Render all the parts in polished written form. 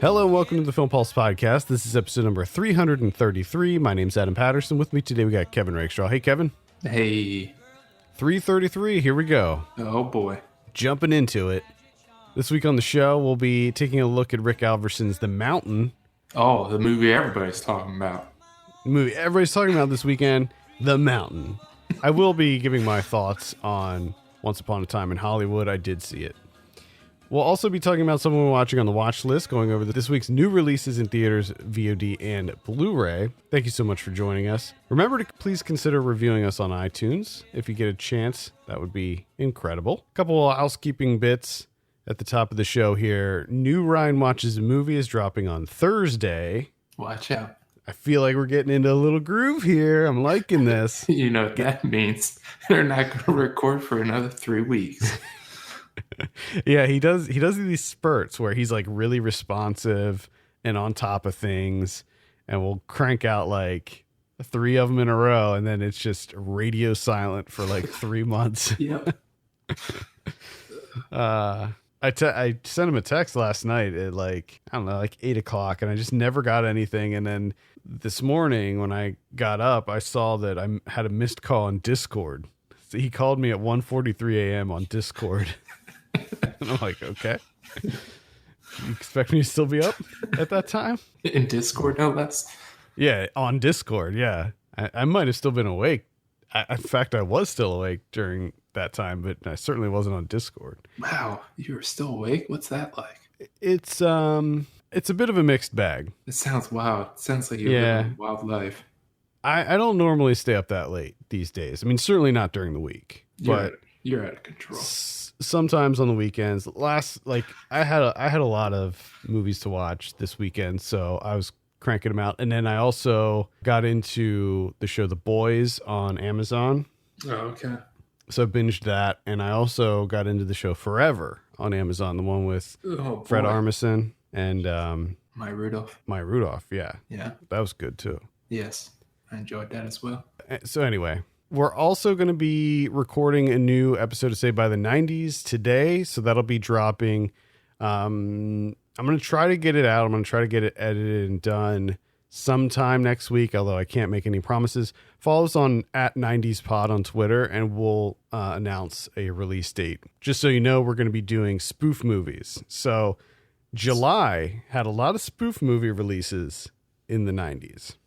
Hello and welcome to the Film Pulse Podcast. This is episode number 333. My name's Adam Patterson. With me today we got Kevin Rakestraw. Hey, Kevin. Hey. 333, here we go. Oh, boy. Jumping into it. This week on the show, we'll be taking a look at Rick Alverson's The Mountain. Oh, the movie everybody's talking about. The movie everybody's talking about this weekend, The Mountain. I will be giving my thoughts on Once Upon a Time in Hollywood. I did see it. We'll also be talking about someone we're watching on the watch list, going over this week's new releases in theaters, VOD, and Blu-ray. Thank you so much for joining us. Remember to please consider reviewing us on iTunes. If you get a chance, that would be incredible. A couple of housekeeping bits at the top of the show here. New Ryan Watches a Movie is dropping on Thursday. Watch out. I feel like we're getting into a little groove here. I'm liking this. You know what that means. They're not going to record for another 3 weeks. Yeah, he does these spurts where he's like really responsive and on top of things, and we'll crank out like 3 of them in a row, and then it's just radio silent for like 3 months. Yep. I sent him a text last night at like 8 o'clock, and I just never got anything. And then this morning when I got up, I saw that I had a missed call on Discord. So he called me at 1:43 a.m. on Discord. And I'm like, okay. You expect me to still be up at that time? In Discord, no less. Yeah, on Discord, yeah. I might have still been awake. In fact, I was still awake during that time, but I certainly wasn't on Discord. Wow, you were still awake? What's that like? It's a bit of a mixed bag. It sounds wild. It sounds like you're living a wild life. I don't normally stay up that late these days. I mean, certainly not during the week. You're out of control. Sometimes on the weekends. I had a lot of movies to watch this weekend, so I was cranking them out. And then I also got into the show The Boys on Amazon. Oh, okay. So I binged that, and I also got into the show Forever on Amazon, the one with Fred Armisen and Maya Rudolph. Maya Rudolph, yeah. Yeah. That was good too. Yes, I enjoyed that as well. So anyway, we're also going to be recording a new episode of Saved by the 90s today, so that'll be dropping. I'm going to try to get it out. I'm going to try to get it edited and done sometime next week, although I can't make any promises. Follow us on @90spod on Twitter, and we'll announce a release date. Just so you know, we're going to be doing spoof movies. So July had a lot of spoof movie releases in the 90s.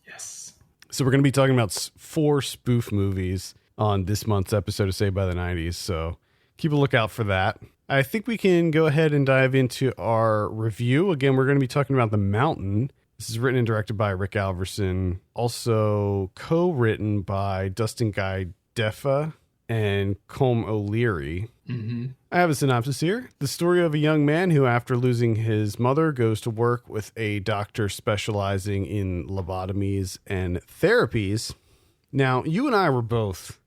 Yes. So we're going to be talking about 4 spoof movies on this month's episode of Saved by the 90s. So keep a lookout for that. I think we can go ahead and dive into our review. Again, we're going to be talking about The Mountain. This is written and directed by Rick Alverson, also co-written by Dustin Guy Deffa and Colm O'Leary. Mm-hmm. I have a synopsis here. The story of a young man who, after losing his mother, goes to work with a doctor specializing in lobotomies and therapies. Now, you and I were both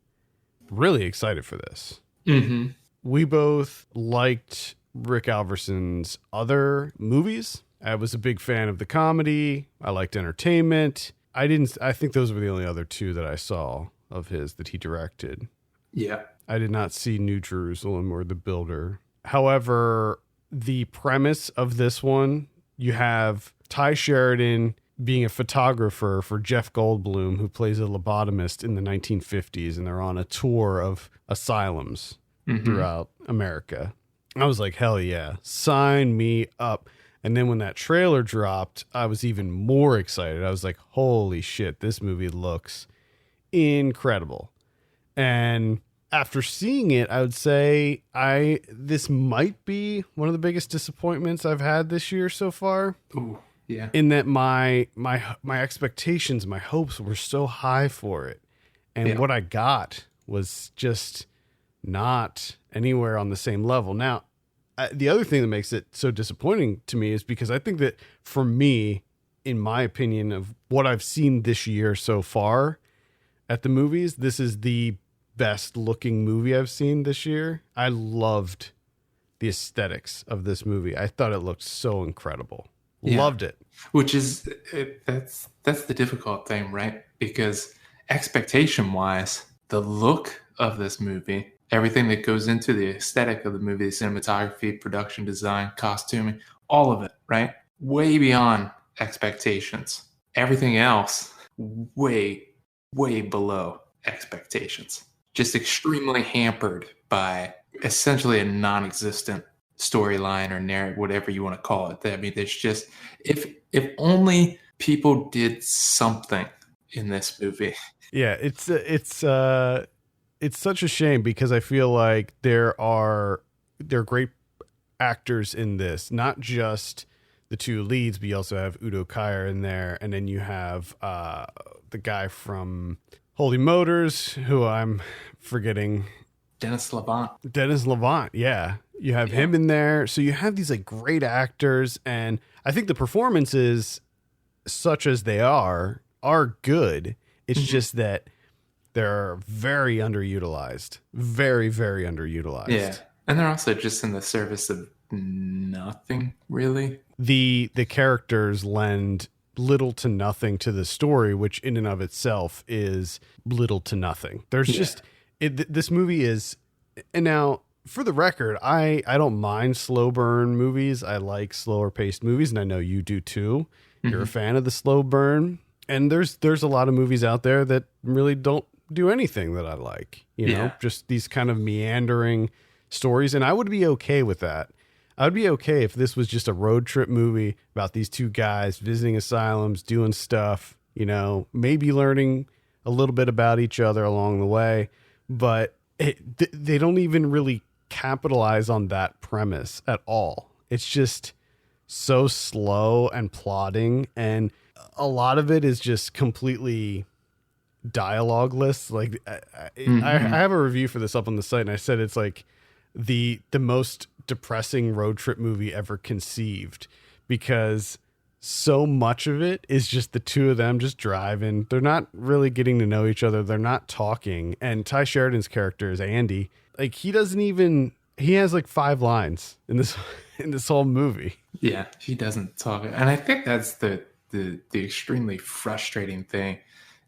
really excited for this. Mm-hmm. We both liked Rick Alverson's other movies. I was a big fan of the comedy. I liked entertainment. I think those were the only other 2 that I saw of his that he directed. Yeah. I did not see New Jerusalem or The Builder. However, the premise of this one, you have Ty Sheridan being a photographer for Jeff Goldblum, who plays a lobotomist in the 1950s, and they're on a tour of asylums throughout America. I was like, hell yeah, sign me up. And then when that trailer dropped, I was even more excited. I was like, holy shit, this movie looks incredible. And after seeing it, I would say this might be one of the biggest disappointments I've had this year so far. Ooh, yeah. In that my expectations, my hopes were so high for it. And what I got was just not anywhere on the same level. Now, the other thing that makes it so disappointing to me is because I think that for me, in my opinion of what I've seen this year so far at the movies, this is the best looking movie I've seen this year. I loved the aesthetics of this movie. I thought it looked so incredible. Yeah. Loved it. Which is, that's the difficult thing, right? Because expectation wise, the look of this movie, everything that goes into the aesthetic of the movie, the cinematography, production design, costuming, all of it, right? way beyond expectations. Everything else, way, way below expectations. Just extremely hampered by essentially a non-existent storyline or narrative, whatever you want to call it. I mean, there's just if only people did something in this movie. Yeah, it's such a shame because I feel like there are great actors in this, not just the two leads, but you also have Udo Kier in there, and then you have the guy from Holy Motors, who I'm forgetting. Dennis Levant. Dennis Levant, yeah. You have him in there. So you have these like great actors, and I think the performances, such as they are good. It's just that they're very underutilized. Very, very underutilized. Yeah. And they're also just in the service of nothing, really. The characters lend little to nothing to the story, which in and of itself is little to nothing. There's just this movie is, and now for the record, I don't mind slow burn movies. I like slower paced movies, and I know you do too. You're a fan of the slow burn, and there's a lot of movies out there that really don't do anything that I like. You know, just these kind of meandering stories, and I would be okay with that. I would be okay if this was just a road trip movie about these two guys visiting asylums, doing stuff, you know, maybe learning a little bit about each other along the way, but they don't even really capitalize on that premise at all. It's just so slow and plodding, and a lot of it is just completely dialogueless. Like I have a review for this up on the site, and I said it's like the most depressing road trip movie ever conceived, because so much of it is just the two of them just driving. They're not really getting to know each other. They're not talking. And Ty Sheridan's character is Andy. Like he has like 5 lines in this whole movie. Yeah, he doesn't talk. And I think that's the extremely frustrating thing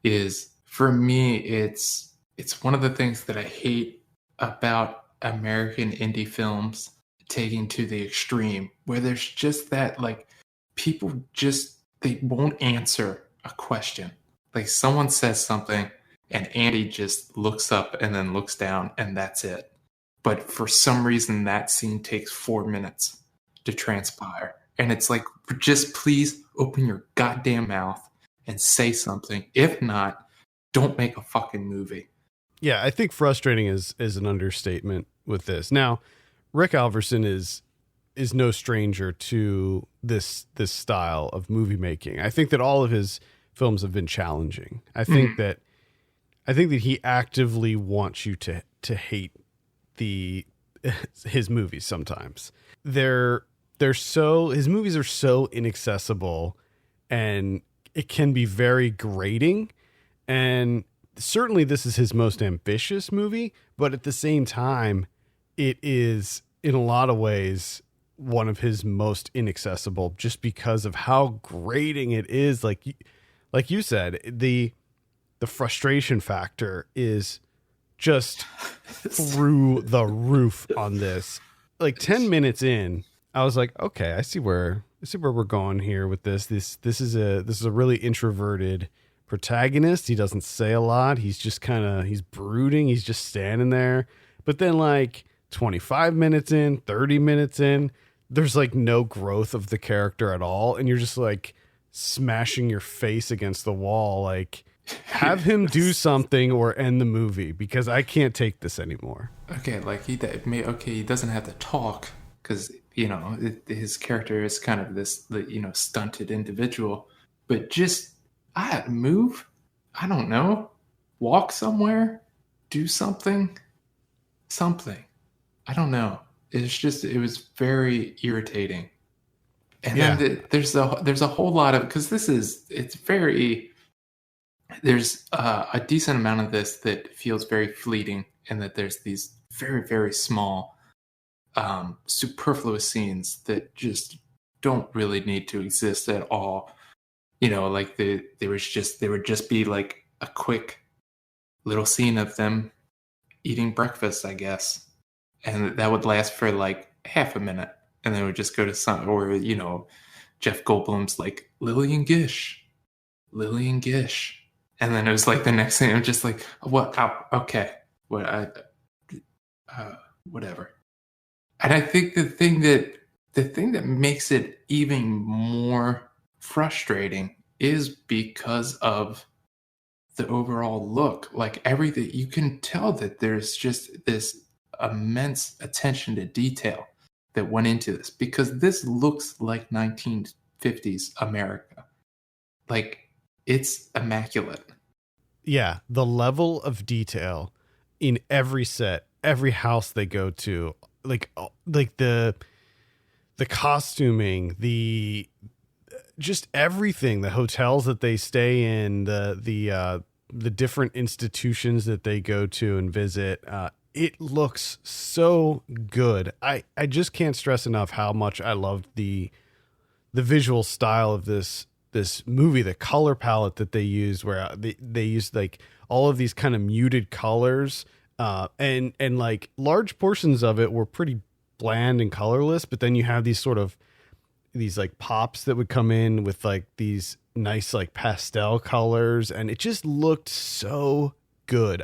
is, for me, it's one of the things that I hate about American indie films taking to the extreme, where there's just that, like, people just, they won't answer a question. Like someone says something and Andy just looks up and then looks down and that's it. But for some reason that scene takes 4 minutes to transpire. And it's like, just please open your goddamn mouth and say something. If not, don't make a fucking movie. Yeah, I think frustrating is an understatement with this. Now, Rick Alverson is no stranger to this style of movie making. I think that all of his films have been challenging. I think that he actively wants you to hate his movies sometimes. His movies are so inaccessible, and it can be very grating. And certainly this is his most ambitious movie, but at the same time, it is in a lot of ways one of his most inaccessible, just because of how grating it is. Like you said, the frustration factor is just through the roof on this. Like 10 minutes in, I was like, okay, I see where we're going here with this. This is a really introverted protagonist. He doesn't say a lot. He's just he's brooding. He's just standing there. But then like 25 minutes in, 30 minutes in, there's like no growth of the character at all. And you're just like smashing your face against the wall. Like, have him do something or end the movie, because I can't take this anymore. Okay, like he doesn't have to talk because, you know, his character is kind of this, you know, stunted individual. But just move. I don't know. Walk somewhere. Do something. I don't know. It was very irritating. And then there's a whole lot of, because there's a decent amount of this that feels very fleeting, and that there's these very, very small superfluous scenes that just don't really need to exist at all. You know, like there would just be like a quick little scene of them eating breakfast, I guess. And that would last for like half a minute, and then it would just go to some, or, you know, Jeff Goldblum's like Lillian Gish. And then it was like the next thing, I'm just like, what? Oh, okay. What? Whatever. And I think the thing that makes it even more frustrating is because of the overall look. Like everything, you can tell that there's just this immense attention to detail that went into this, because this looks like 1950s America. Like, it's immaculate. Yeah, the level of detail in every set, every house they go to, like the costuming, the just everything, the hotels that they stay in, the different institutions that they go to and visit. It looks so good. I just can't stress enough how much I loved the visual style of this movie, the color palette that they use, where they use like all of these kind of muted colors, and like large portions of it were pretty bland and colorless, but then you have these sort of these like pops that would come in with like these nice like pastel colors, and it just looked so good.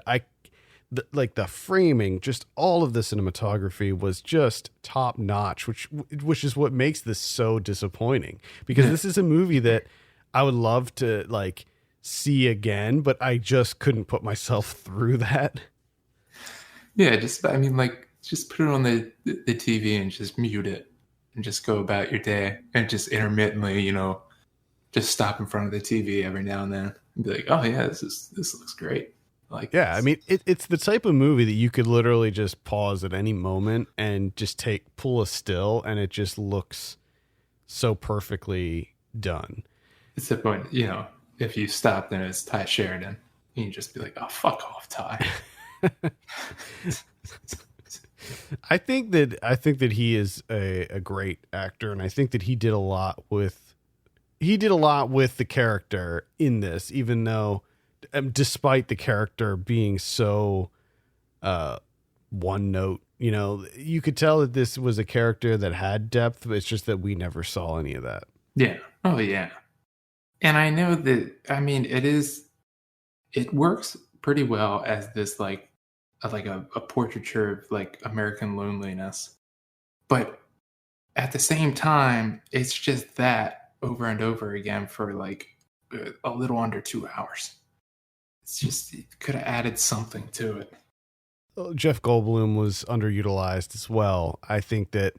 Like the framing, just all of the cinematography was just top notch, which is what makes this so disappointing, because this is a movie that I would love to like see again, but I just couldn't put myself through that. Yeah, just put it on the TV and just mute it and just go about your day, and just intermittently, just stop in front of the TV every now and then and be like, oh yeah, this looks great. Like, yeah, I mean, it's the type of movie that you could literally just pause at any moment and just pull a still, and it just looks so perfectly done. It's the point, if you stop, then it's Ty Sheridan. You can just be like, oh, fuck off, Ty. I think that he is a great actor, and I think that he did a lot with the character in this, even though, despite the character being so one note, you could tell that this was a character that had depth, but it's just that we never saw any of that. Yeah. Oh yeah. And I know that, I mean, it works pretty well as this like a portraiture of like American loneliness, but at the same time, it's just that over and over again for like a little under 2 hours. It's just, it could have added something to it. Jeff Goldblum was underutilized as well. I think that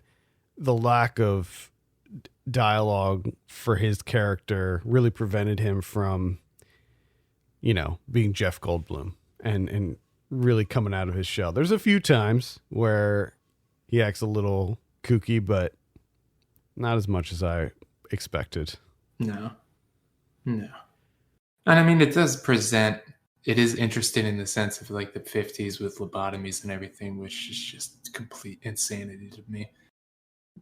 the lack of dialogue for his character really prevented him from, being Jeff Goldblum and really coming out of his shell. There's a few times where he acts a little kooky, but not as much as I expected. No. And I mean, it is interesting in the sense of like the 50s with lobotomies and everything, which is just complete insanity to me.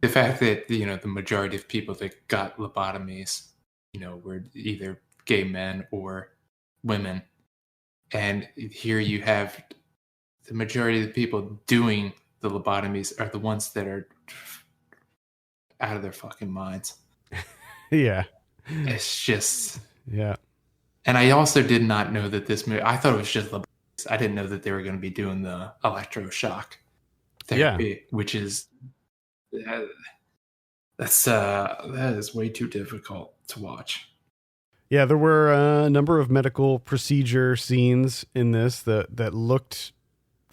The fact that, the majority of people that got lobotomies, were either gay men or women. And here you have the majority of the people doing the lobotomies are the ones that are out of their fucking minds. Yeah. It's just... Yeah. And I also did not know that this movie... I thought it was just lobotomies. I didn't know that they were going to be doing the electroshock therapy, which is... that is way too difficult to watch. Yeah, there were a number of medical procedure scenes in this that looked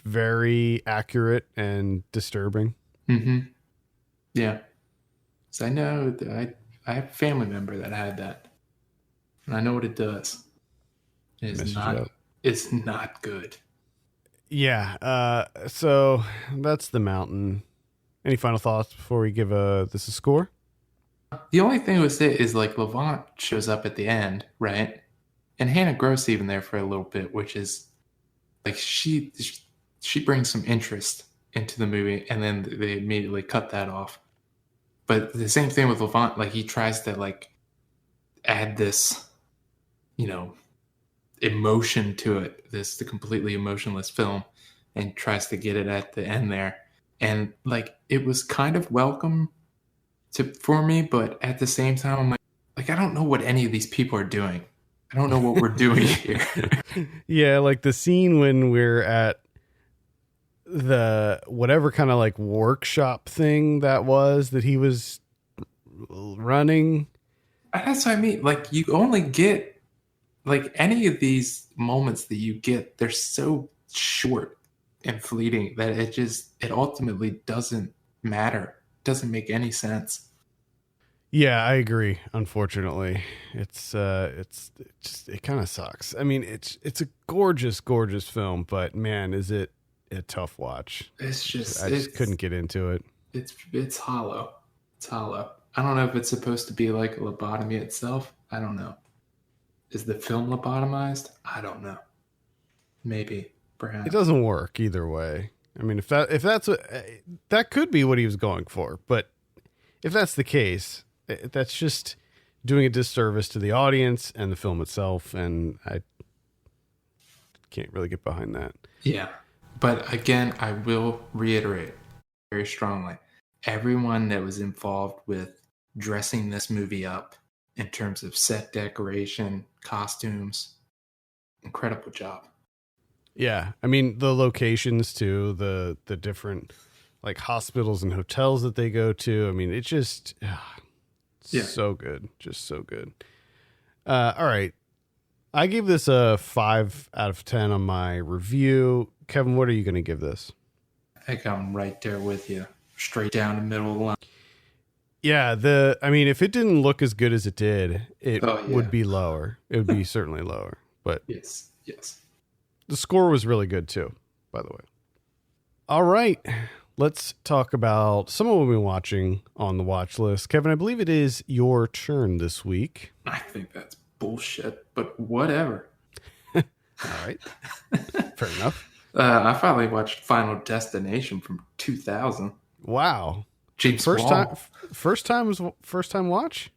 very accurate and disturbing. Mm-hmm. Yeah. So I know that I have a family member that had that, and I know what it does. It's not good. Yeah. So that's The Mountain. Any final thoughts before we give this a score? The only thing with it is like Levant shows up at the end, right? And Hannah Gross even there for a little bit, which is like she brings some interest into the movie, and then they immediately cut that off. But the same thing with Levant, like he tries to like add this, emotion to it, the completely emotionless film, and tries to get it at the end there. And like it was kind of welcome for me, but at the same time, I'm like, I don't know what any of these people are doing. I don't know what we're doing here. Yeah, like the scene when we're at the whatever kind of like workshop thing that he was running. That's what I mean. Like, you only get, like, any of these moments that you get, they're so short and fleeting that it ultimately doesn't matter. Doesn't make any sense. Yeah, I agree. Unfortunately, it kind of sucks. I mean, it's a gorgeous, gorgeous film, but man, is it a tough watch. I just couldn't get into it. It's hollow. It's hollow. I don't know if it's supposed to be like a lobotomy itself. I don't know. Is the film lobotomized? I don't know. Maybe, perhaps. It doesn't work either way. I mean, if that's what that could be what he was going for, but if that's the case, that's just doing a disservice to the audience and the film itself, and I can't really get behind that. Yeah. But again, I will reiterate very strongly, everyone that was involved with dressing this movie up in terms of set decoration, costumes, incredible job. Yeah, I mean the locations too, the different like hospitals and hotels that they go to. I mean, it just so good, just so good. All right, I gave this a 5 out of 10 on my review. Kevin, what are you going to give this? I think I'm right there with you, straight down the middle of the line. Yeah, I mean, if it didn't look as good as it did, it would be lower. It would be certainly lower. But yes. The score was really good too, by the way. All right, let's talk about some of what we've been watching on the watch list. Kevin, I believe it is your turn this week. I think that's bullshit, but whatever. All right, fair enough. I finally watched Final Destination from 2000. Wow. James first Wong. first time watch?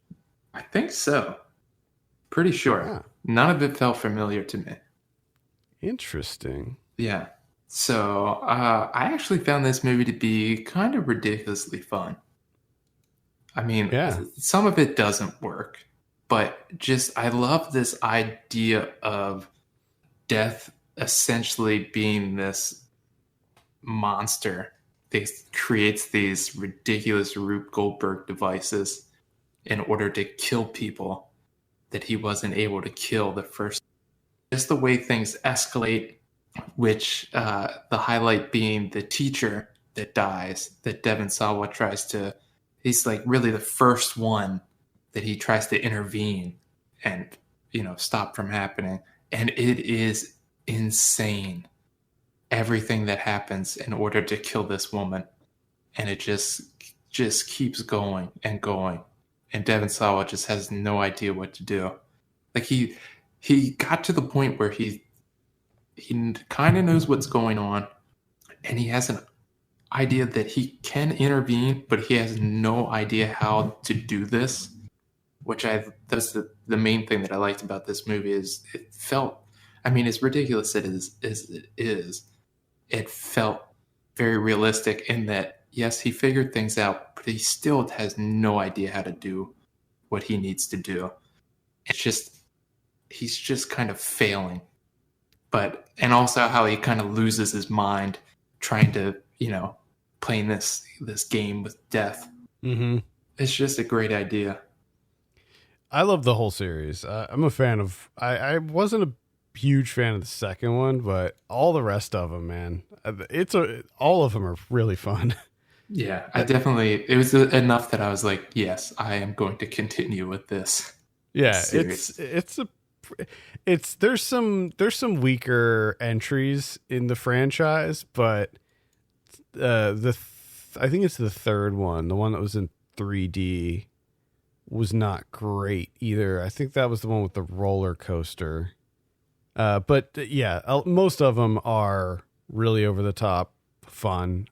I think so. Pretty sure. Yeah. None of it felt familiar to me. Interesting. Yeah. So I actually found this movie to be kind of ridiculously fun. I mean, some of it doesn't work, but just I love this idea of death essentially being this monster that creates these ridiculous Rube Goldberg devices in order to kill people that he wasn't able to kill the first. Just the way things escalate, which the highlight being the teacher that dies, that Devon Sawa tries to, he's like really the first one that he tries to intervene and, stop from happening. And it is insane, everything that happens in order to kill this woman. And it just keeps going and going. And Devon Sawa just has no idea what to do. Like he got to the point where he kind of knows what's going on, and he has an idea that he can intervene, but he has no idea how to do this. That's the main thing that I liked about this movie is it felt, I mean, as ridiculous as it is, it felt very realistic in that, yes, he figured things out, but he still has no idea how to do what he needs to do. He's just kind of failing. And also how he kind of loses his mind trying to, playing this game with death. Mm-hmm. It's just a great idea. I love the whole series. I'm a fan of, I wasn't a huge fan of the second one, but all the rest of them, man, all of them are really fun. Yeah, it was enough that I was like, yes, I am going to continue with this. Yeah, there's some weaker entries in the franchise, but I think it's the third one, the one that was in 3D, was not great either. I think that was the one with the roller coaster. But yeah, most of them are really over the top fun.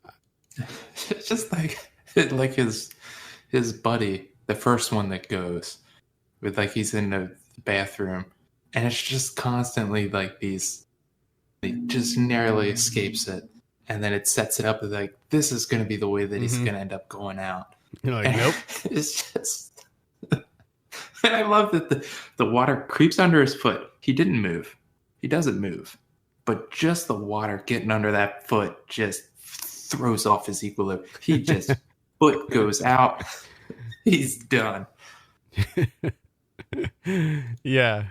It's just like his buddy, the first one that goes with, like, he's in the bathroom and it's just constantly like these, he just narrowly escapes it, and then it sets it up as like, this is going to be the way that he's going to end up going out. You're like, And nope. it's just, and I love that the water creeps under his foot. He didn't move. He doesn't move. But just the water getting under that foot just throws off his equilibrium. He just, foot goes out. He's done. Yeah.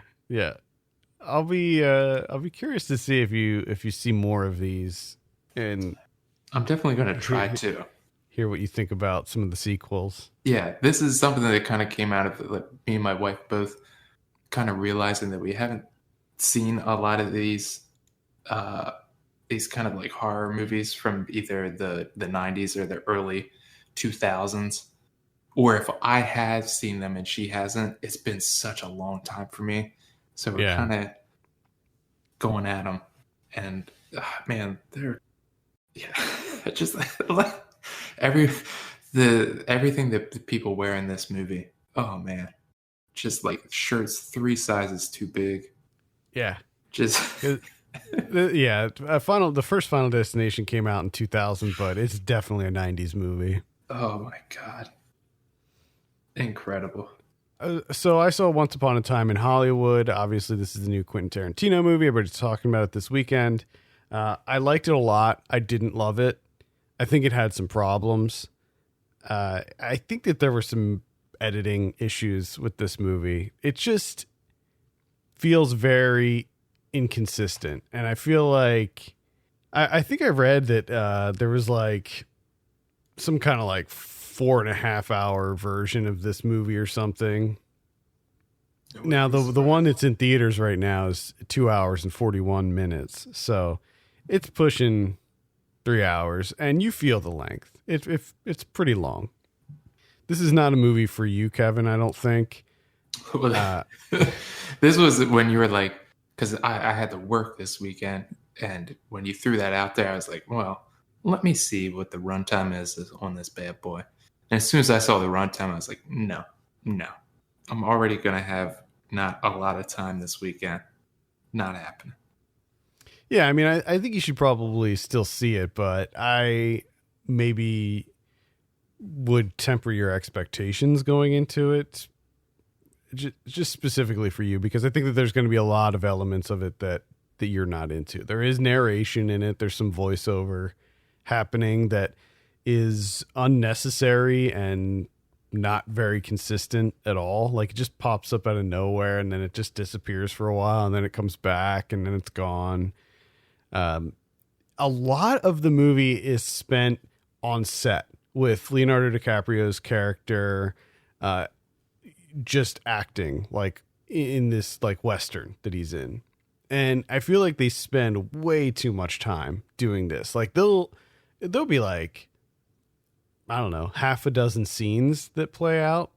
I'll be curious to see if you see more of these, and I'm definitely going to try to hear what you think about some of the sequels. Yeah, this is something that kind of came out of, like, me and my wife both kind of realizing that we haven't seen a lot of these kind of like horror movies from either the 90s or the early 2000s. Or if I have seen them and she hasn't, it's been such a long time for me. So we're kind of going at them. And man, they're, just everything that the people wear in this movie. Oh man, just like shirts 3 sizes too big. Yeah, just the first Final Destination came out in 2000, but it's definitely a 90s movie. Oh my god, incredible. So I saw Once Upon a Time in Hollywood. Obviously, this is the new Quentin Tarantino movie. Everybody's talking about it this weekend. I liked it a lot. I didn't love it. I think it had some problems. I think that there were some editing issues with this movie. It just feels very inconsistent. And I feel like, I think I read that there was like some kind of like 4.5 hour version of this movie or something. Now the one that's in theaters right now is 2 hours and 41 minutes. So it's pushing 3 hours, and you feel the length. It's pretty long. This is not a movie for you, Kevin, I don't think. This was when you were like, because I had to work this weekend, and when you threw that out there, I was like, well, let me see what the runtime is on this bad boy. And as soon as I saw the runtime, I was like, no. I'm already going to have not a lot of time this weekend. Not happening. Yeah, I mean, I think you should probably still see it, but I maybe would temper your expectations going into it, just specifically for you, because I think that there's going to be a lot of elements of it that you're not into. There is narration in it. There's some voiceover happening that is unnecessary and not very consistent at all. Like, it just pops up out of nowhere, and then it just disappears for a while, and then it comes back, and then it's gone. A lot of the movie is spent on set with Leonardo DiCaprio's character just acting like in this like Western that he's in. And I feel like they spend way too much time doing this. Like they'll be like, I don't know, half a dozen scenes that play out,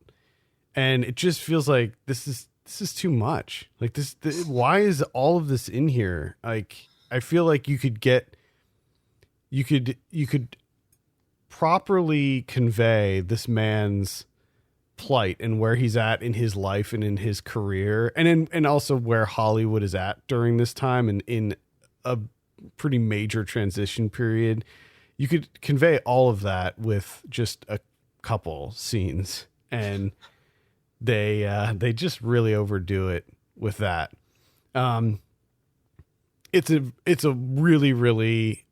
and it just feels like this is too much. Like why is all of this in here? Like, I feel like you could properly convey this man's plight and where he's at in his life and in his career, and also where Hollywood is at during this time, and in a pretty major transition period. You could convey all of that with just a couple scenes, and they just really overdo it with that. It's a really, really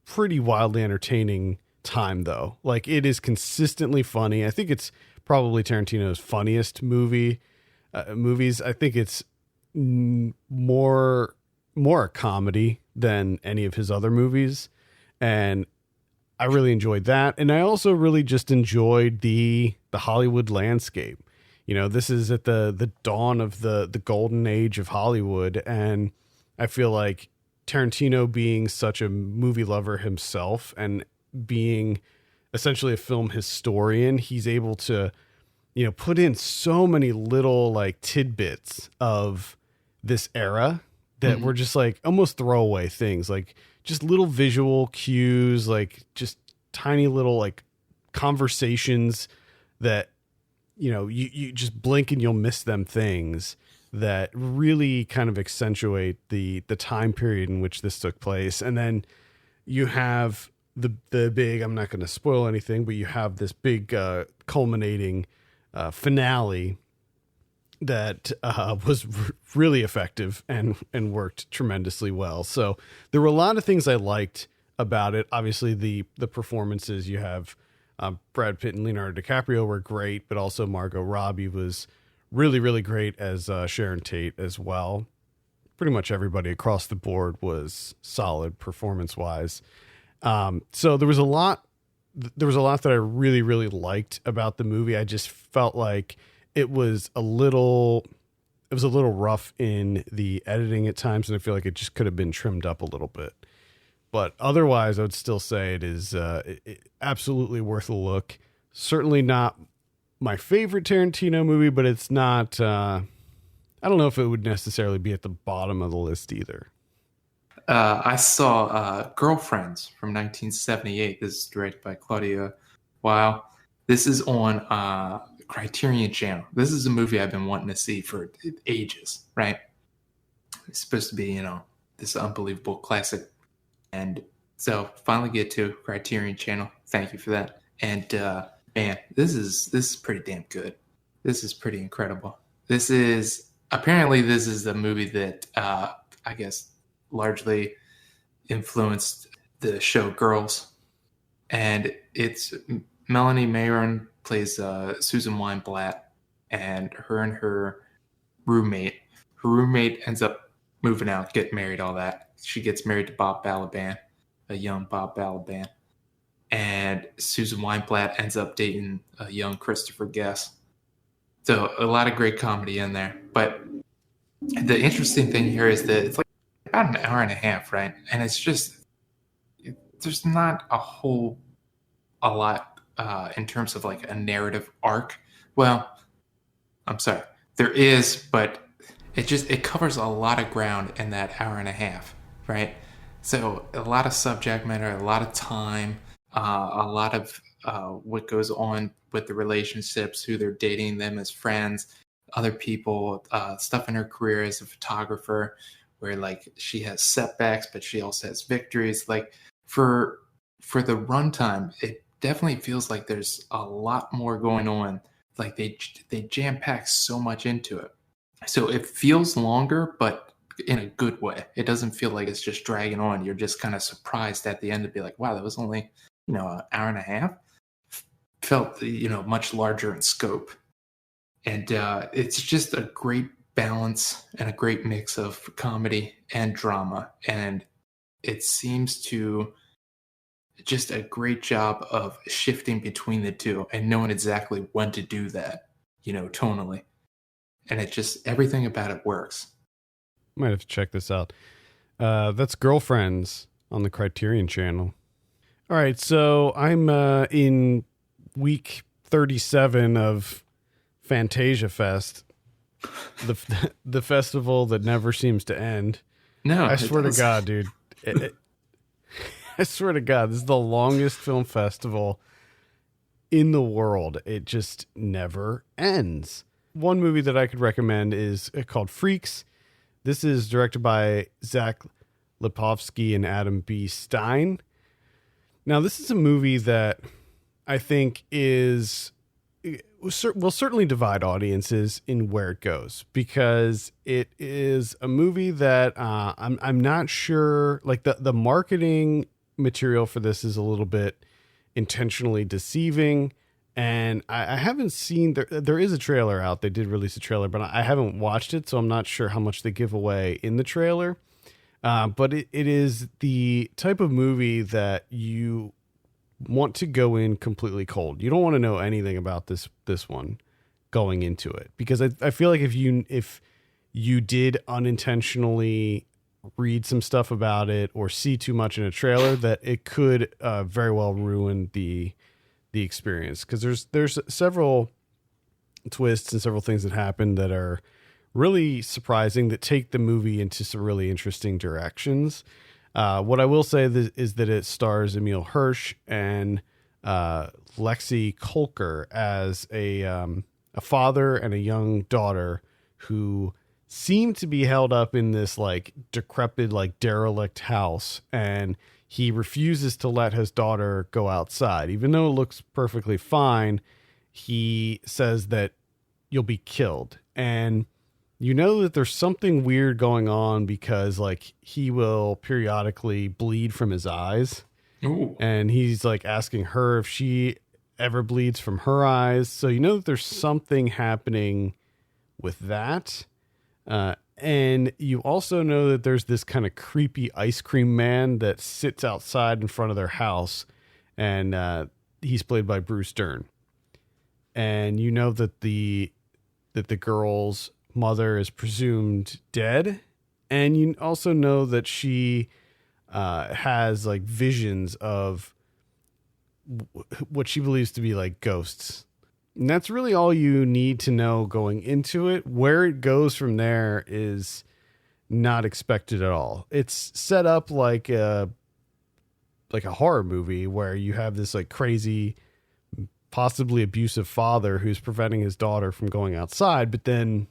pretty wildly entertaining time, though. Like, it is consistently funny. I think it's probably Tarantino's funniest movies. I think it's more a comedy than any of his other movies, and I really enjoyed that. And I also really just enjoyed the Hollywood landscape. You know, this is at the dawn of the golden age of Hollywood, and I feel like Tarantino, being such a movie lover himself and being essentially a film historian, he's able to, you know, put in so many little like tidbits of this era that were just like almost throwaway things, like just little visual cues, like just tiny little like conversations that, you know, you just blink and you'll miss them, things that really kind of accentuate the time period in which this took place. And then you have the big, I'm not going to spoil anything, but you have this big culminating finale that was really effective and worked tremendously well. So there were a lot of things I liked about it. Obviously, the performances, you have Brad Pitt and Leonardo DiCaprio were great, but also Margot Robbie was really, really great as Sharon Tate as well. Pretty much everybody across the board was solid performance-wise. So there was a lot that I really, really liked about the movie. I just felt like it was a little rough in the editing at times, and I feel like it just could have been trimmed up a little bit. But otherwise, I would still say it is absolutely worth a look. Certainly not my favorite Tarantino movie, but it's not. I don't know if it would necessarily be at the bottom of the list either. I saw Girlfriends from 1978. This is directed by Claudia Weil. This is on Criterion Channel. This is a movie I've been wanting to see for ages, right? It's supposed to be, this unbelievable classic. And so finally get to Criterion Channel. Thank you for that. And man, this is pretty damn good. This is pretty incredible. This is the movie that I guess largely influenced the show Girls. And it's Melanie Mayron plays Susan Weinblatt, and her roommate. Her roommate ends up moving out, getting married, all that. She gets married to Bob Balaban, a young Bob Balaban. And Susan Weinblatt ends up dating a young Christopher Guest. So a lot of great comedy in there. But the interesting thing here is that it's like about an hour and a half, right? And it's just, there's not a lot in terms of like a narrative arc. Well, I'm sorry, there is, but it covers a lot of ground in that hour and a half, right? So a lot of subject matter, a lot of time, a lot of what goes on with the relationships, who they're dating, them as friends, other people, stuff in her career as a photographer, where like she has setbacks, but she also has victories. Like for the runtime, it definitely feels like there's a lot more going on. Like they jam pack so much into it. So it feels longer, but in a good way. It doesn't feel like it's just dragging on. You're just kind of surprised at the end to be like, wow, that was only, an hour and a half. Felt, much larger in scope. And it's just a great balance and a great mix of comedy and drama. And it seems to just a great job of shifting between the two and knowing exactly when to do that, tonally. And it just, everything about it works. Might have to check this out. That's Girlfriends on the Criterion Channel. All right, so I'm in week 37 of Fantasia Fest, the festival that never seems to end. No, I swear to God, dude. I swear to God, this is the longest film festival in the world. It just never ends. One movie that I could recommend is called Freaks. This is directed by Zach Lipovsky and Adam B. Stein. Now, this is a movie that I think will certainly divide audiences in where it goes, because it is a movie that I'm not sure, like the marketing material for this is a little bit intentionally deceiving. And I haven't seen, there is a trailer out. They did release a trailer, but I haven't watched it, so I'm not sure how much they give away in the trailer. But it is the type of movie that you want to go in completely cold. You don't want to know anything about this one going into it, because I feel like if you did unintentionally read some stuff about it or see too much in a trailer, that it could very well ruin the experience, because there's several twists and several things that happen that are really surprising, that take the movie into some really interesting directions. What I will say is that it stars Emil Hirsch and Lexi Kolker as a father and a young daughter who seem to be held up in this like decrepit, like derelict house. And he refuses to let his daughter go outside. Even though it looks perfectly fine, he says that you'll be killed. And you know that there's something weird going on because like he will periodically bleed from his eyes. Ooh. And he's like asking her if she ever bleeds from her eyes. So you know that there's something happening with that. And you also know that there's this kind of creepy ice cream man that sits outside in front of their house. And he's played by Bruce Dern. And you know that the girl's mother is presumed dead. And you also know that she has like visions of what she believes to be like ghosts. And that's really all you need to know going into it. Where it goes from there is not expected at all. It's set up like a horror movie where you have this like crazy, possibly abusive father who's preventing his daughter from going outside. But then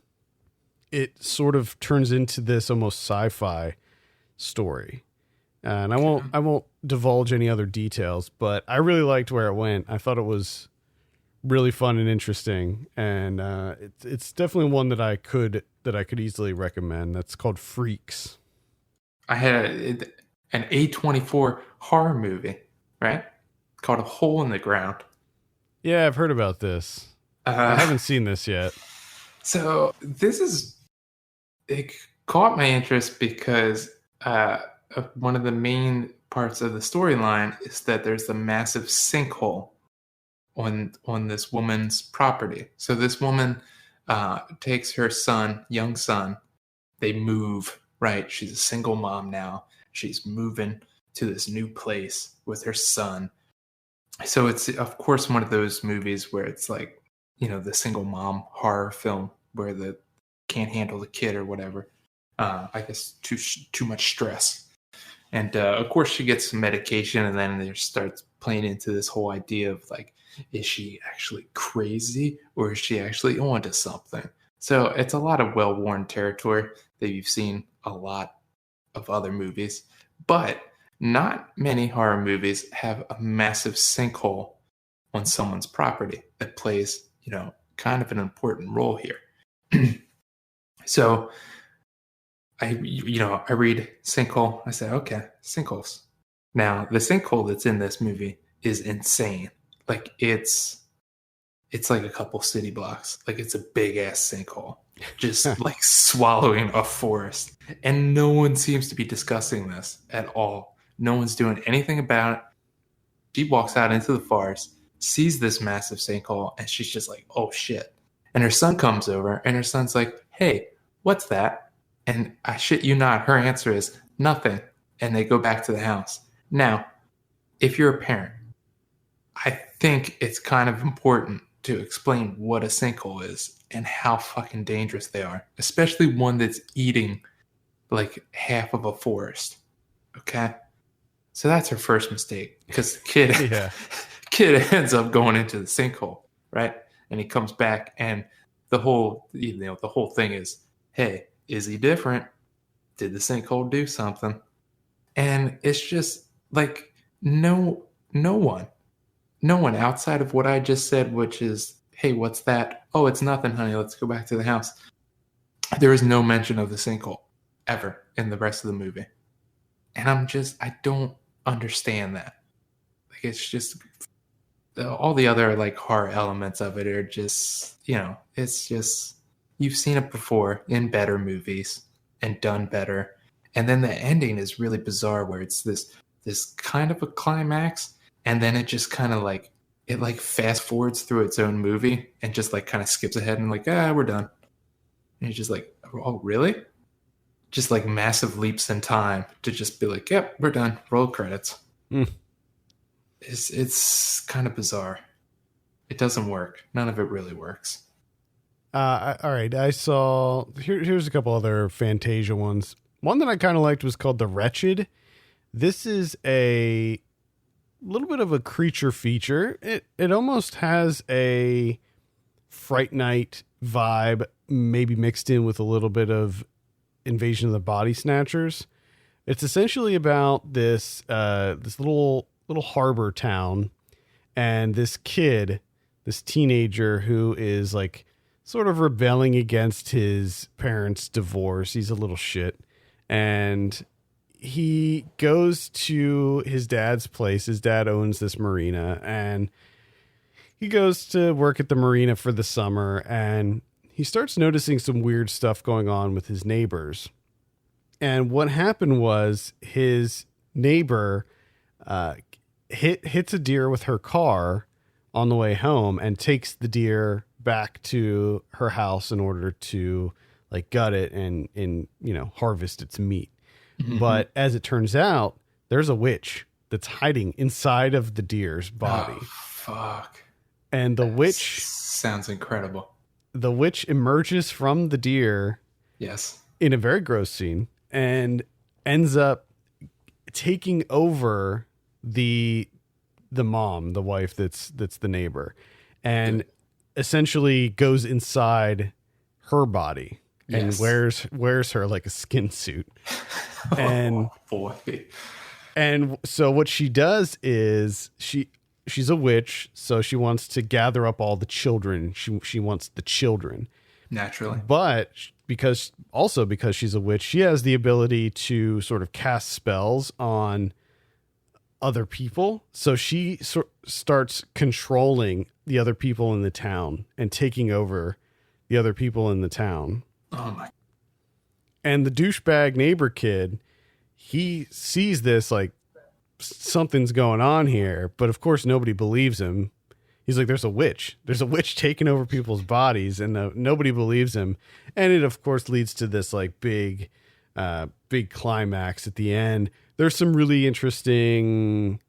it sort of turns into this almost sci-fi story. And I won't divulge any other details, but I really liked where it went. I thought it was really fun and interesting, and it's definitely one that I could easily recommend. That's called Freaks. I had an A24 horror movie, right? Called A Hole in the Ground. Yeah, I've heard about this. I haven't seen this yet. So it caught my interest because one of the main parts of the storyline is that there's a massive sinkhole on this woman's property. So this woman takes her young son. They move, right? She's a single mom now. She's moving to this new place with her son. So it's, of course, one of those movies where it's like, the single mom horror film where the can't handle the kid or whatever. I guess too much stress. And of course, she gets some medication, and then there starts playing into this whole idea of like, is she actually crazy or is she actually onto something? So it's a lot of well-worn territory that you've seen a lot of other movies, but not many horror movies have a massive sinkhole on someone's property that plays, kind of an important role here. So I read sinkhole. I say, okay, sinkholes. Now, the sinkhole that's in this movie is insane. Like it's like a couple city blocks. Like it's a big ass sinkhole, just like swallowing a forest. And no one seems to be discussing this at all. No one's doing anything about it. She walks out into the forest, sees this massive sinkhole, and she's just like, oh shit. And her son comes over, and her son's like, hey, what's that? And I shit you not, her answer is nothing. And they go back to the house. Now, if you're a parent, I think it's kind of important to explain what a sinkhole is and how fucking dangerous they are, especially one that's eating like half of a forest. Okay? So that's her first mistake because the kid ends up going into the sinkhole, right? And he comes back, and the whole thing is, hey, is he different? Did the sinkhole do something? And it's just like no one outside of what I just said, which is, hey, what's that? Oh, it's nothing, honey. Let's go back to the house. There is no mention of the sinkhole ever in the rest of the movie. And I don't understand that. Like, it's just all the other like horror elements of it are just, it's just, you've seen it before in better movies and done better. And then the ending is really bizarre where it's this kind of a climax, and then it just kind of like, it like fast forwards through its own movie and just like kind of skips ahead and like, we're done. And you're just like, oh, really? Just like massive leaps in time to just be like, yep, we're done. Roll credits. It's kind of bizarre. It doesn't work. None of it really works. All right. I saw here's a couple other Fantasia ones. One that I kind of liked was called The Wretched. This is a little bit of a creature feature. It almost has a Fright Night vibe, maybe mixed in with a little bit of Invasion of the Body Snatchers. It's essentially about this this little harbor town, and this kid, this teenager who is like sort of rebelling against his parents' divorce. He's a little shit, and he goes to his dad's place. His dad owns this marina, and he goes to work at the marina for the summer, and he starts noticing some weird stuff going on with his neighbors. And what happened was his neighbor hits a deer with her car on the way home and takes the deer back to her house in order to like gut it and harvest its meat. Mm-hmm. But as it turns out, there's a witch that's hiding inside of the deer's body. Oh, fuck. And the witch sounds incredible. The witch emerges from the deer. Yes. In a very gross scene, and ends up taking over the mom, the wife that's the neighbor, and essentially goes inside her body. Yes. And wears her like a skin suit. And oh, boy. And so what she does is she's a witch, so she wants to gather up all the children. She wants the children. Naturally. But because she's a witch, she has the ability to sort of cast spells on other people. So she starts controlling the other people in the town and taking over the other people in the town. Oh my. And the douchebag neighbor kid, he sees this like something's going on here, but of course nobody believes him. He's like, there's a witch taking over people's bodies, and nobody believes him. And it of course leads to this like big climax at the end. There's some really interesting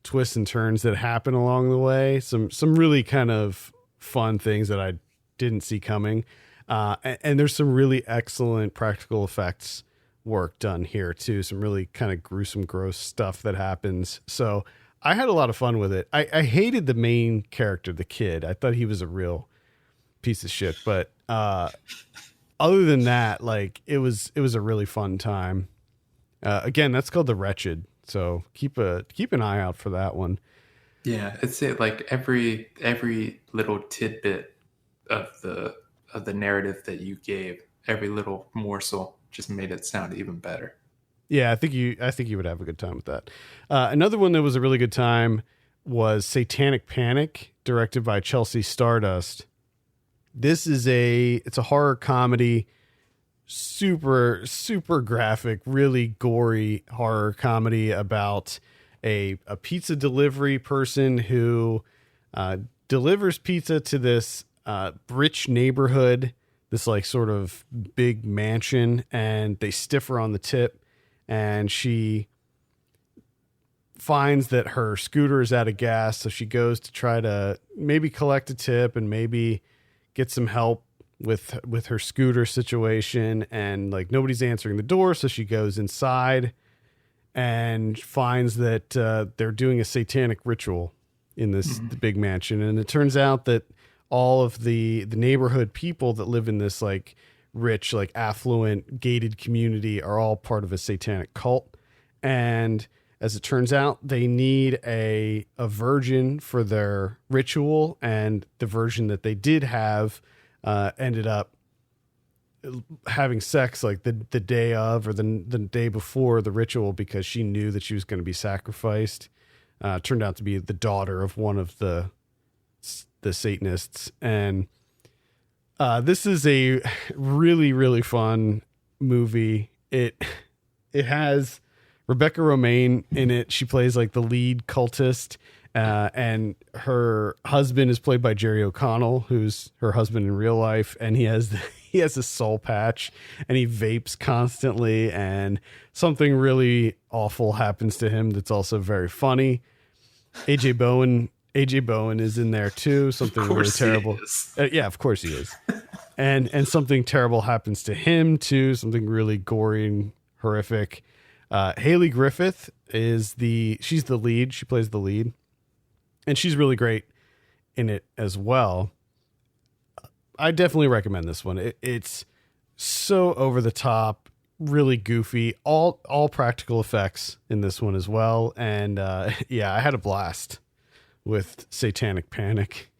twists and turns that happen along the way. Some really kind of fun things that I didn't see coming. And there's some really excellent practical effects work done here too. Some really kind of gruesome, gross stuff that happens. So I had a lot of fun with it. I hated the main character, the kid. I thought he was a real piece of shit. But other than that, like it was a really fun time. Again, that's called The Wretched. So keep an eye out for that one. Yeah, it's it. Like every little tidbit of the narrative that you gave, every little morsel just made it sound even better. Yeah, I think you would have a good time with that. Another one that was a really good time was Satanic Panic, directed by Chelsea Stardust. This is it's a horror comedy, super, super graphic, really gory horror comedy about a pizza delivery person who delivers pizza to this rich neighborhood, this like sort of big mansion, and they stiff her on the tip. And she finds that her scooter is out of gas, so she goes to try to maybe collect a tip and maybe get some help with her scooter situation. And like nobody's answering the door, so she goes inside and finds that they're doing a satanic ritual in this big mansion. And it turns out that all of the neighborhood people that live in this like rich, like affluent, gated community are all part of a satanic cult. And as it turns out, they need a virgin for their ritual. And the virgin that they did have ended up having sex like the day of or the day before the ritual because she knew that she was going to be sacrificed. Turned out to be the daughter of one of the Satanists. And this is a really, really fun movie. It has Rebecca Romaine in it. She plays like the lead cultist, and her husband is played by Jerry O'Connell, who's her husband in real life. And he has a soul patch, and he vapes constantly, and something really awful happens to him that's also very funny. AJ Bowen is in there too. Something really terrible. Yeah, of course he is. And something terrible happens to him too. Something really gory and horrific. Haley Griffith she's the lead. She plays the lead, and she's really great in it as well. I definitely recommend this one. It's so over the top, really goofy, all practical effects in this one as well. And yeah, I had a blast with Satanic Panic.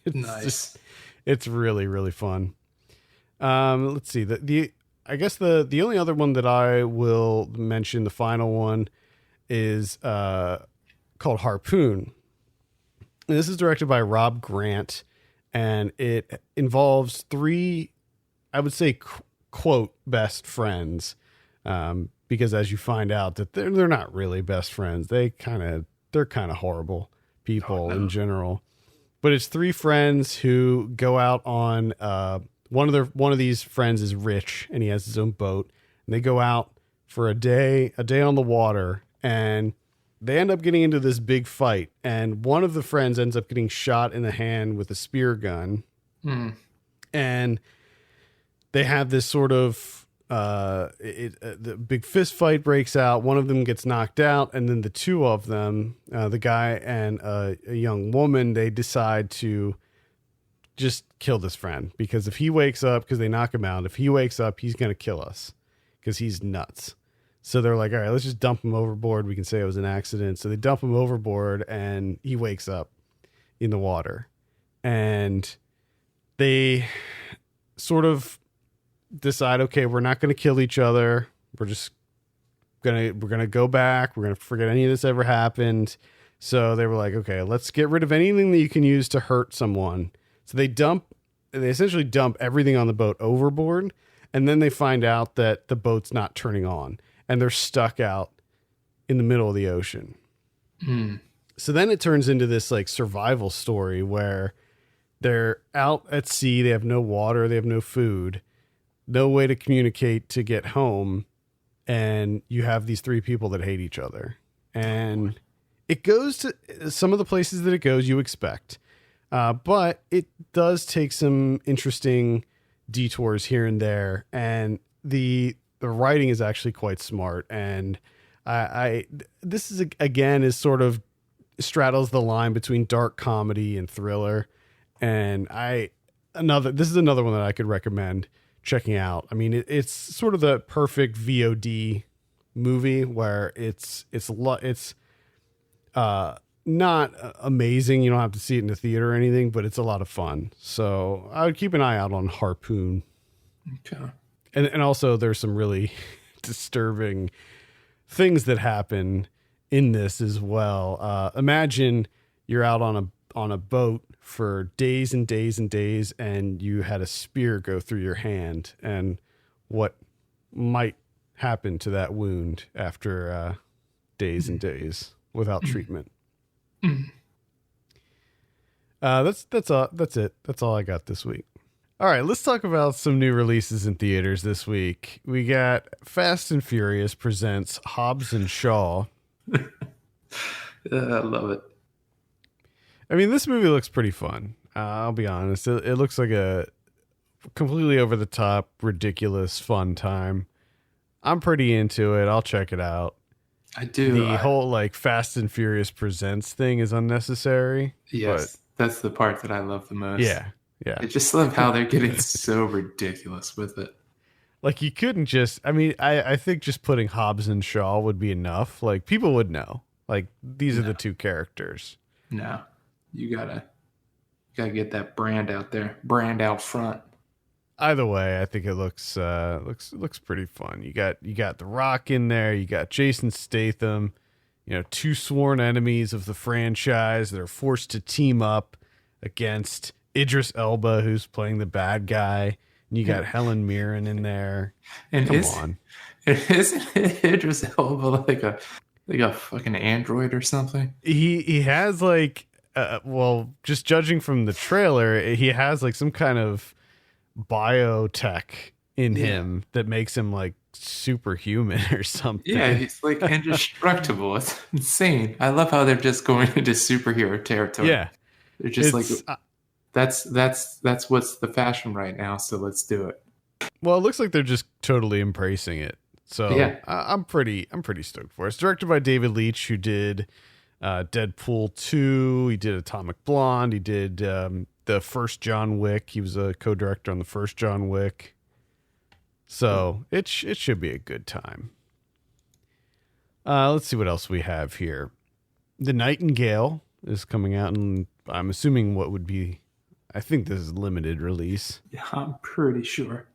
Nice. It's really, really fun. Let's see, I guess the only other one that I will mention, the final one, is called Harpoon. And this is directed by Rob Grant, and it involves three, I would say, quote, best friends, because as you find out that they're not really best friends. They're kind of horrible people in general. But it's three friends who go out on one of these friends is rich and he has his own boat, and they go out for a day on the water, and they end up getting into this big fight, and one of the friends ends up getting shot in the hand with a spear gun. And they have this sort of the big fist fight breaks out. One of them gets knocked out, and then the two of them, the guy and a young woman, they decide to just kill this friend, because if he wakes up, because they knock him out, if he wakes up, he's going to kill us because he's nuts. So they're like, all right, let's just dump him overboard. We can say it was an accident. So they dump him overboard, and he wakes up in the water, and they sort of decide, okay, we're not going to kill each other. We're going to go back. We're going to forget any of this ever happened. So they were like, okay, let's get rid of anything that you can use to hurt someone. So they essentially dump everything on the boat overboard. And then they find out that the boat's not turning on, and they're stuck out in the middle of the ocean. So then it turns into this like survival story where they're out at sea. They have no water. They have no food, no way to communicate to get home. And you have these three people that hate each other, and it goes to some of the places that it goes you expect. But it does take some interesting detours here and there. And the writing is actually quite smart. And this is again, is sort of straddles the line between dark comedy and thriller. And this is another one that I could recommend checking out. I mean, it's sort of the perfect VOD movie where it's not amazing. You don't have to see it in the theater or anything, but it's a lot of fun. So I would keep an eye out on Harpoon. Okay. And also there's some really disturbing things that happen in this as well. Imagine you're out on a boat for days and days and days, and you had a spear go through your hand, and what might happen to that wound after days and days without treatment. That's all. That's it. That's all I got this week. All right, let's talk about some new releases in theaters this week. We got Fast and Furious presents Hobbs and Shaw. I love it. I mean, this movie looks pretty fun. I'll be honest. It looks like a completely over the top, ridiculous, fun time. I'm pretty into it. I'll check it out. I do. The whole like Fast and Furious presents thing is unnecessary. Yes, that's the part that I love the most. Yeah. I just love how they're getting so ridiculous with it. Like you couldn't just, I mean, I think just putting Hobbs and Shaw would be enough. Like people would know. Like these are the two characters. No, you gotta get that brand out there, brand out front. Either way, I think it looks pretty fun. You got The Rock in there. You got Jason Statham. Two sworn enemies of the franchise that are forced to team up against Idris Elba, who's playing the bad guy. And you got Helen Mirren in there. And Come on, isn't Idris Elba like a fucking android or something? He has like, well, just judging from the trailer, he has like some kind of biotech in him that makes him like superhuman or something. Yeah, he's like indestructible. It's insane. I love how they're just going into superhero territory. Yeah, they're just that's what's the fashion right now. So let's do it. Well, it looks like they're just totally embracing it. So yeah, I'm pretty stoked for it. It's directed by David Leitch, who did Deadpool 2. He did Atomic Blonde. He did the first John Wick. He was a co-director on the first John Wick. So it should be a good time. Let's see what else we have here. The Nightingale is coming out, and I'm assuming I think this is limited release. Yeah, I'm pretty sure.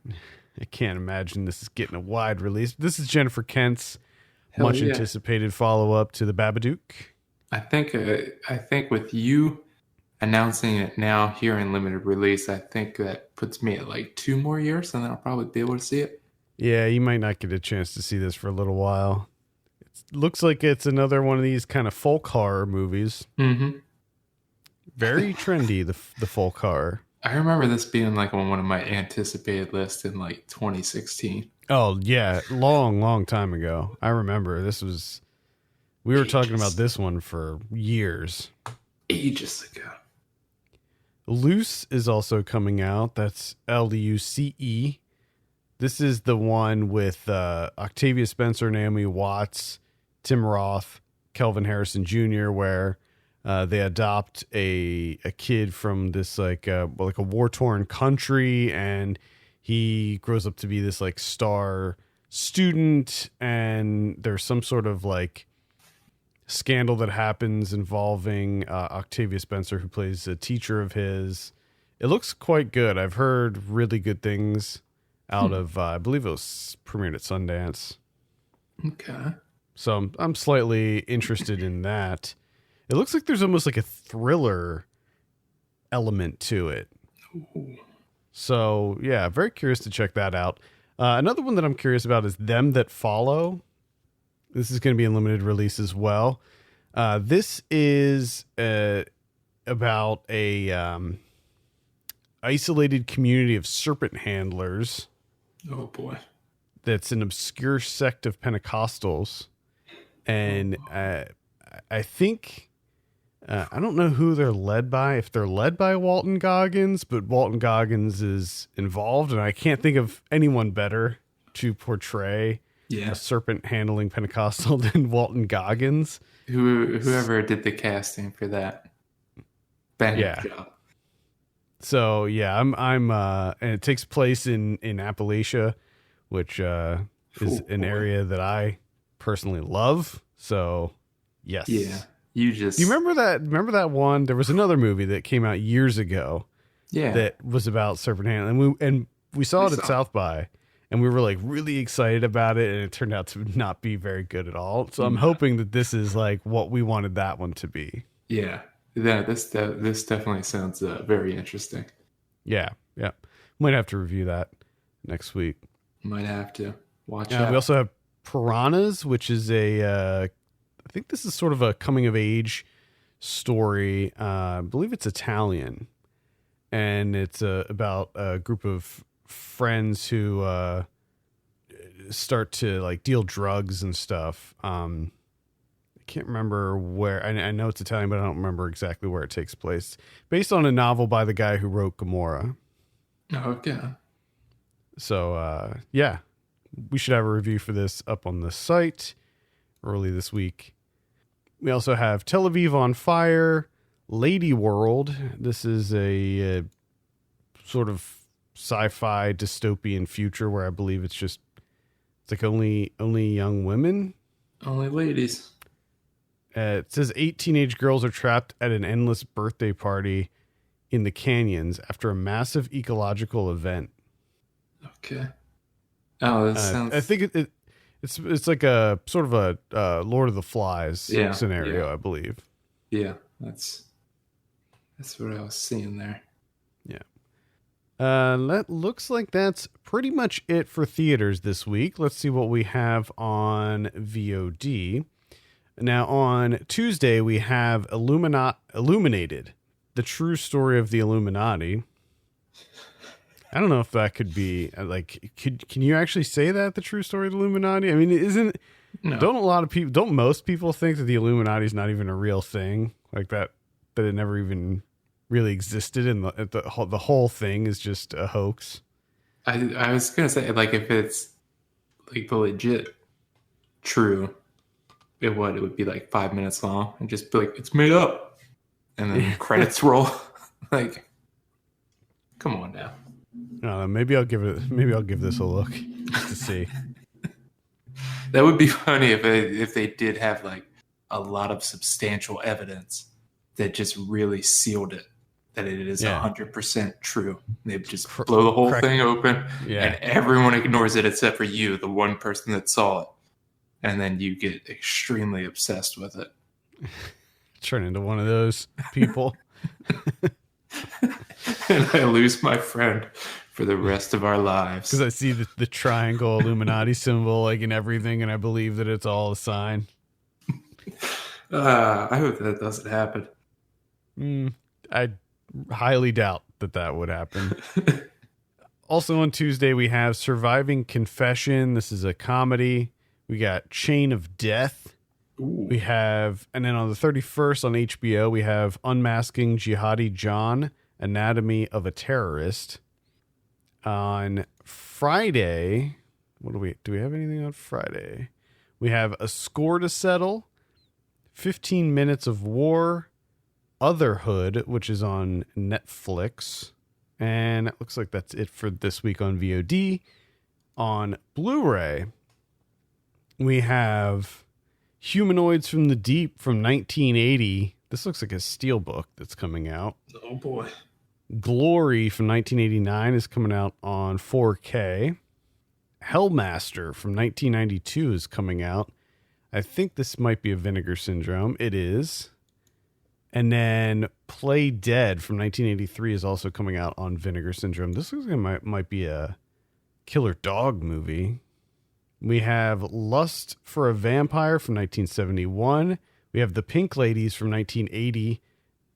I can't imagine this is getting a wide release. This is Jennifer Kent's much anticipated follow-up to The Babadook. I think with you announcing it now here in limited release, I think that puts me at like 2 more years, and then I'll probably be able to see it. Yeah, you might not get a chance to see this for a little while. It looks like it's another one of these kind of folk horror movies. Mm-hmm. Very trendy, the folk horror. I remember this being like on one of my anticipated lists in like 2016. Oh, yeah. Long time ago. I remember we were talking about this one for years. Ages ago. Luce is also coming out. That's Luce. This is the one with Octavia Spencer, Naomi Watts, Tim Roth, Kelvin Harrison Jr., where they adopt a kid from this like a war-torn country, and he grows up to be this like star student, and there's some sort of like scandal that happens involving Octavia Spencer, who plays a teacher of his. It looks quite good. I've heard really good things out of I believe it was premiered at Sundance. Okay. So I'm slightly interested in that. It looks like there's almost like a thriller element to it. Ooh. So, yeah, very curious to check that out. Another one that I'm curious about is Them That Follow. This is going to be in limited release as well. This is about a isolated community of serpent handlers. Oh, boy. That's an obscure sect of Pentecostals. And I think... I don't know who they're led by, if they're led by Walton Goggins, but Walton Goggins is involved, and I can't think of anyone better to portray a serpent handling Pentecostal than Walton Goggins. Whoever did the casting for that. Bang job. So yeah, I'm and it takes place in Appalachia, which is an area that I personally love. So yes. Yeah. Do you remember that one? There was another movie that came out years ago. Yeah. That was about serpent handling. And we saw it at South by, and we were like really excited about it, and it turned out to not be very good at all. So I'm hoping that this is like what we wanted that one to be. Yeah. This definitely sounds very interesting. Yeah. Might have to review that next week. Might have to watch out. We also have Piranhas, which is I think this is sort of a coming of age story. I believe it's Italian, and it's about a group of friends who start to like deal drugs and stuff. I can't remember where. I know it's Italian, but I don't remember exactly where it takes place. Based on a novel by the guy who wrote Gomorrah. Okay. So yeah, we should have a review for this up on the site early this week. We also have Tel Aviv on Fire, Lady World. This is a sort of sci-fi dystopian future where I believe it's like only young women. Only ladies. It says 8 teenage girls are trapped at an endless birthday party in the canyons after a massive ecological event. Okay. Oh, that sounds... I think it's like a sort of a Lord of the Flies scenario, I believe. Yeah, that's what I was seeing there. Yeah. That looks like that's pretty much it for theaters this week. Let's see what we have on VOD. Now, on Tuesday, we have Illuminated, the true story of the Illuminati. I don't know if that could be like, can you actually say that, the true story of the Illuminati? I mean, don't most people think that the Illuminati is not even a real thing, like that it never even really existed, and the whole thing is just a hoax? I was gonna say, like, if it's like the legit true, it would be like 5 minutes long and just be like, it's made up, and then credits roll. Like, come on now. Maybe I'll give this a look. just to see. That would be funny if they did have like a lot of substantial evidence that just really sealed it, that it is 100% true. They just blow the whole thing open, and everyone ignores it except for you, the one person that saw it, and then you get extremely obsessed with it. Turn into one of those people. And I lose my friend for the rest of our lives. Because I see the triangle Illuminati symbol like in everything, and I believe that it's all a sign. I hope that doesn't happen. I highly doubt that would happen. Also on Tuesday, we have Surviving Confession. This is a comedy. We got Chain of Death. Ooh. We have, and then on the 31st on HBO, we have Unmasking Jihadi John, Anatomy of a Terrorist. On Friday, do we have anything on Friday? We have A Score to Settle, 15 Minutes of War, Otherhood, which is on Netflix. And it looks like that's it for this week on VOD. On Blu-ray, we have Humanoids from the Deep from 1980. This looks like a steelbook that's coming out. Oh, boy. Glory from 1989 is coming out on 4K. Hellmaster from 1992 is coming out. I think this might be a Vinegar Syndrome. It is. And then Play Dead from 1983 is also coming out on Vinegar Syndrome. This looks like might be a killer dog movie. We have Lust for a Vampire from 1971. We have The Pink Ladies from 1980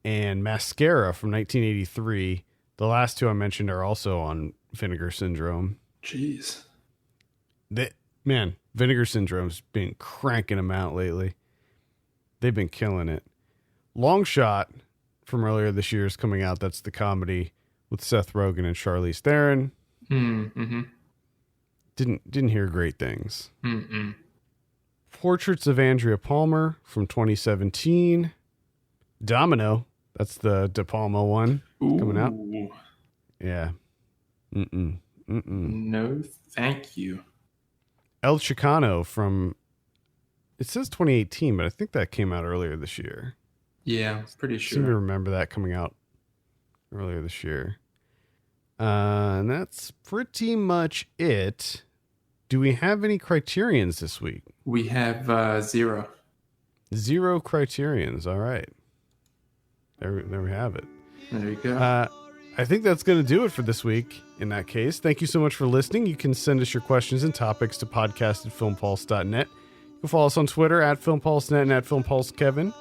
and Mascara from 1983. The last two I mentioned are also on Vinegar Syndrome. Jeez. Vinegar Syndrome's been cranking them out lately. They've been killing it. Long Shot from earlier this year is coming out. That's the comedy with Seth Rogen and Charlize Theron. Mm-hmm. Didn't hear great things. Mm-mm. Portraits of Andrea Palmer from 2017. Domino. That's the De Palma one. Ooh. Coming out. Yeah. No, thank you. El Chicano from, it says 2018, but I think that came out earlier this year. Yeah, pretty I sure. seem to remember that coming out earlier this year. And that's pretty much it. Do we have any criterions this week? We have 0. 0 criterions. All right. There we have it. There you go. I think that's going to do it for this week. In that case, thank you so much for listening. You can send us your questions and topics to podcast@filmpulse.net. You can follow us on Twitter @FilmPulseNet and @FilmPulseKevin.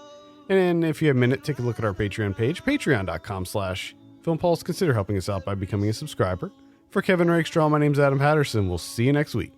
And if you have a minute, take a look at our Patreon page, patreon.com/FilmPulse. Consider helping us out by becoming a subscriber. For Kevin Rakestraw, my name's Adam Patterson. We'll see you next week.